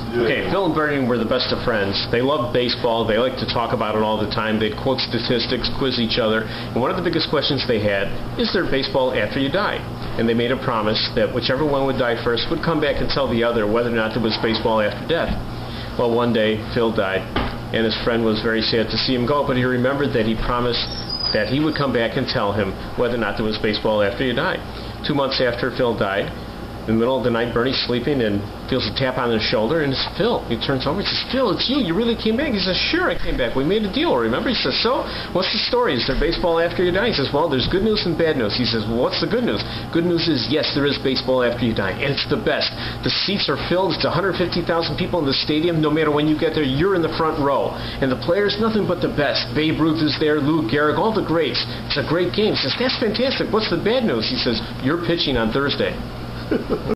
Okay, Phil and Bernie were the best of friends. They loved baseball. They liked to talk about it all the time. They'd quote statistics, quiz each other. And one of the biggest questions they had, is there baseball after you die? And they made a promise that whichever one would die first would come back and tell the other whether or not there was baseball after death. Well, one day, Phil died, and his friend was very sad to see him go, but he remembered that he promised that he would come back and tell him whether or not there was baseball after he died. 2 months after Phil died, in the middle of the night, Bernie's sleeping and feels a tap on his shoulder, and it's Phil. He turns over and says, Phil, it's you. You really came back? He says, sure, I came back. We made a deal, remember? He says, so, what's the story? Is there baseball after you die? He says, well, there's good news and bad news. He says, well, what's the good news? Good news is, yes, there is baseball after you die, and it's the best. The seats are filled. It's 150,000 people in the stadium. No matter when you get there, you're in the front row. And the players, nothing but the best. Babe Ruth is there, Lou Gehrig, all the greats. It's a great game. He says, that's fantastic. What's the bad news? He says, you're pitching on Thursday.